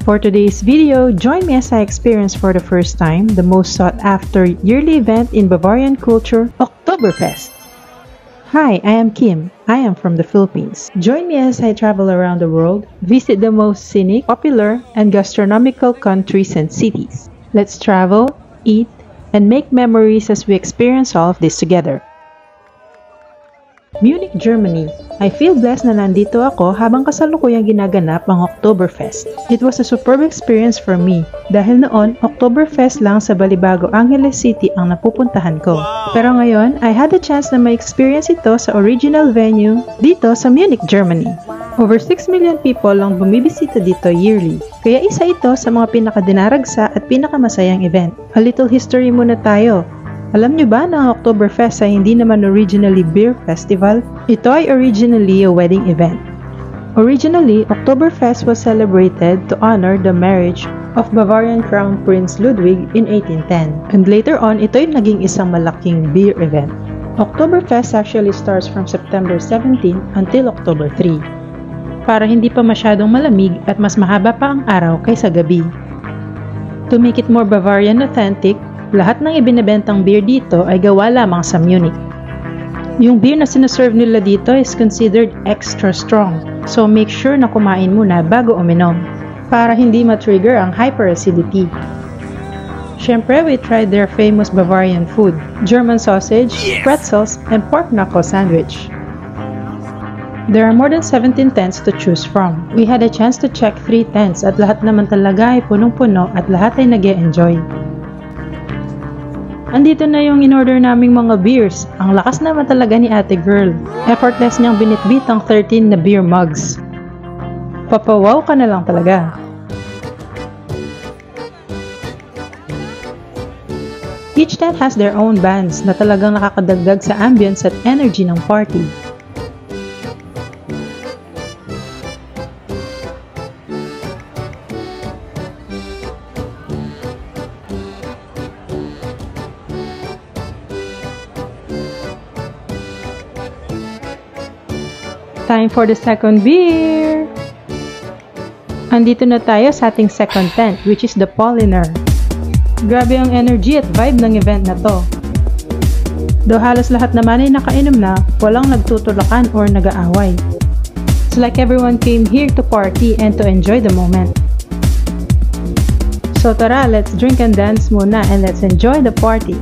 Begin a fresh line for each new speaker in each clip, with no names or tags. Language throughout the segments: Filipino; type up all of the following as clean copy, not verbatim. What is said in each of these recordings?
For today's video, join me as I experience for the first time the most sought-after yearly event in Bavarian culture, Oktoberfest. Hi, I am Kim. I am from the Philippines. Join me as I travel around the world, visit the most scenic, popular, and gastronomical countries and cities. Let's travel, eat, and make memories as we experience all of this together. Munich, Germany. I feel blessed na nandito ako habang kasalukuyang ginaganap ang Oktoberfest. It was a superb experience for me dahil noon Oktoberfest lang sa Balibago, Angeles City ang napupuntahan ko. Pero ngayon, I had the chance na ma-experience ito sa original venue dito sa Munich, Germany. Over 6 million people ang bumibisita dito yearly, kaya isa ito sa mga pinakadinaragsa at pinakamasayang event. A little history muna tayo. Alam nyo ba na ang Oktoberfest ay hindi naman originally beer festival? Ito ay originally a wedding event. Originally, Oktoberfest was celebrated to honor the marriage of Bavarian Crown Prince Ludwig in 1810. And later on, ito ay naging isang malaking beer event. Oktoberfest actually starts from September 17 until October 3. Para hindi pa masyadong malamig at mas mahaba pa ang araw kaysa gabi. To make it more Bavarian authentic, lahat ng ibinebentang beer dito ay gawa lamang sa Munich. Yung beer na sinaserve nila dito is considered extra strong, so make sure na kumain muna bago uminom, para hindi ma-trigger ang hyperacidity. Syempre, we tried their famous Bavarian food, German sausage, pretzels, and pork knuckle sandwich. There are more than 17 tents to choose from. We had a chance to check 3 tents at lahat naman talaga ay punong-puno at lahat ay nag-e-enjoy. Andito na yung in-order naming mga beers. Ang lakas naman talaga ni ate girl. Effortless niyang binitbit ang 13 na beer mugs. Papawaw ka na lang talaga. Each tent has their own bands na talagang nakakadagdag sa ambience at energy ng party. Time for the second beer! Andito na tayo sa ating second tent, which is the Polliner. Grabe ang energy at vibe ng event na to. Though halos lahat naman ay nakainom na, walang nagtutulakan or nag-aaway. It's like everyone came here to party and to enjoy the moment. So tara, let's drink and dance muna and let's enjoy the party.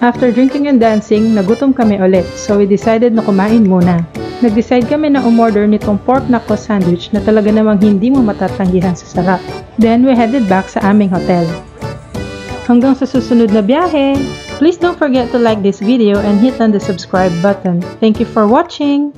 After drinking and dancing, nagutom kami ulit, so we decided na kumain muna. Nag-decide kami na umorder nitong pork knuckle sandwich na talaga namang hindi mo matatanggihan sa sarap. Then we headed back sa aming hotel. Hanggang sa susunod na biyahe! Please don't forget to like this video and hit on the subscribe button. Thank you for watching!